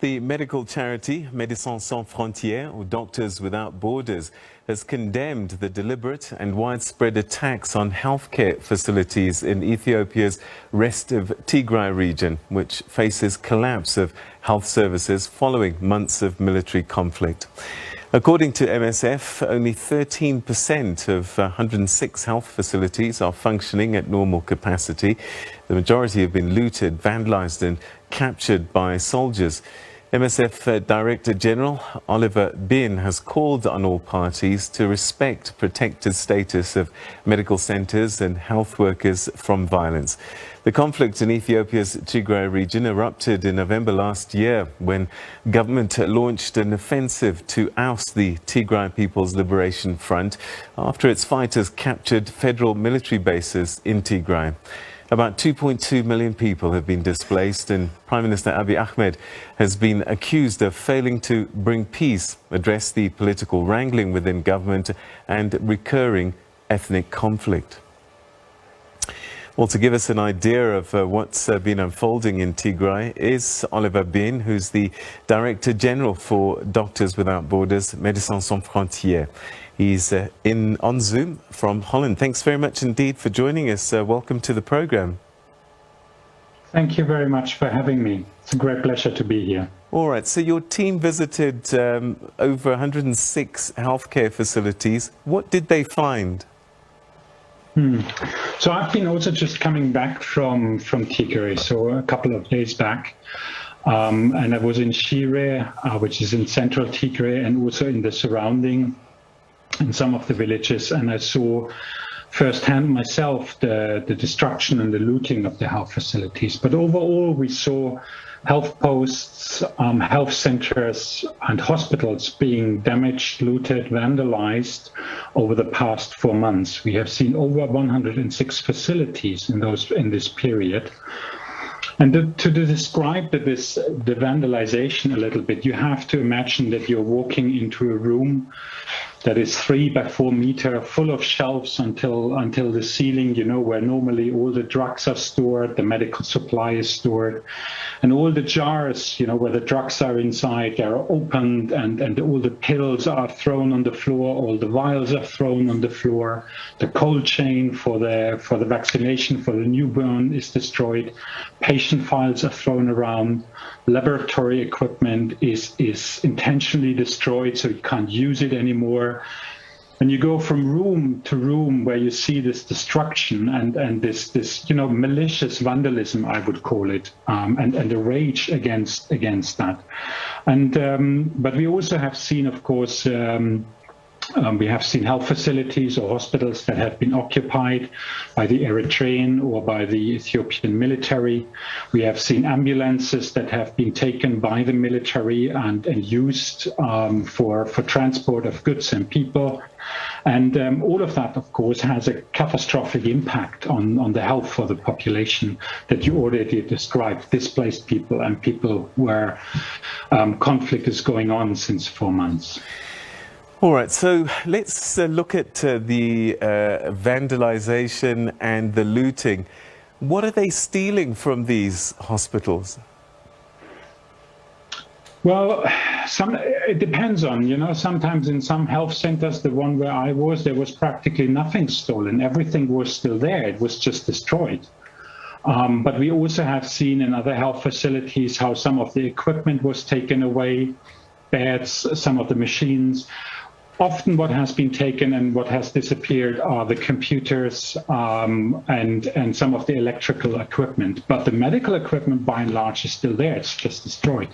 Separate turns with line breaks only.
The medical charity Médecins Sans Frontières, or Doctors Without Borders, has condemned the deliberate and widespread attacks on healthcare facilities in Ethiopia's restive Tigray region, which faces collapse of health services following months of military conflict. According to MSF, only 13% of 106 health facilities are functioning at normal capacity. The majority have been looted, vandalized and captured by soldiers. MSF Director General Oliver Bin has called on all parties to respect protected status of medical centres and health workers from violence. The conflict in Ethiopia's Tigray region erupted in November last year when government launched an offensive to oust the Tigray People's Liberation Front after its fighters captured federal military bases in Tigray. About 2.2 million people have been displaced, and Prime Minister Abiy Ahmed has been accused of failing to bring peace, address the political wrangling within government and recurring ethnic conflict. Well, to give us an idea of what's been unfolding in Tigray is Oliver Bin, who's the Director General for Doctors Without Borders, Médecins Sans Frontières. He's on Zoom from Holland. Thanks very much indeed for joining us. Welcome to the program.
Thank you very much for having me. It's a great pleasure to be here.
All right, so your team visited over 106 healthcare facilities. What did they find?
So I've been also just coming back from Tigray, so a couple of days back. And I was in Shire, which is in central Tigray, and also in the surrounding, in some of the villages. And I saw firsthand myself the destruction and the looting of the health facilities. But overall, we saw health posts, health centers and hospitals being damaged, looted, vandalized over the past 4 months. We have seen over 106 facilities in this period. And to describe the vandalization a little bit, you have to imagine that you're walking into a room that is 3 by 4 meters, full of shelves until the ceiling, where normally all the drugs are stored, the medical supply is stored, and all the jars, where the drugs are inside, they are opened, and all the pills are thrown on the floor, all the vials are thrown on the floor, the cold chain for the vaccination for the newborn is destroyed, patient files are thrown around, laboratory equipment is intentionally destroyed, so you can't use it anymore. And you go from room to room where you see this destruction and this malicious vandalism, I would call it, and the rage against that. And but we also have seen, of course, we have seen health facilities or hospitals that have been occupied by the Eritrean or by the Ethiopian military. We have seen ambulances that have been taken by the military and used for transport of goods and people. And all of that, of course, has a catastrophic impact on the health for the population that you already described, displaced people and people where conflict is going on since 4 months.
All right, so let's look at the vandalization and the looting. What are they stealing from these hospitals? Well,
it depends on, sometimes in some health centers, the one where I was, there was practically nothing stolen. Everything was still there. It was just destroyed. But we also have seen in other health facilities how some of the equipment was taken away, beds, some of the machines. Often what has been taken and what has disappeared are the computers and some of the electrical equipment. But the medical equipment, by and large, is still there. It's just destroyed.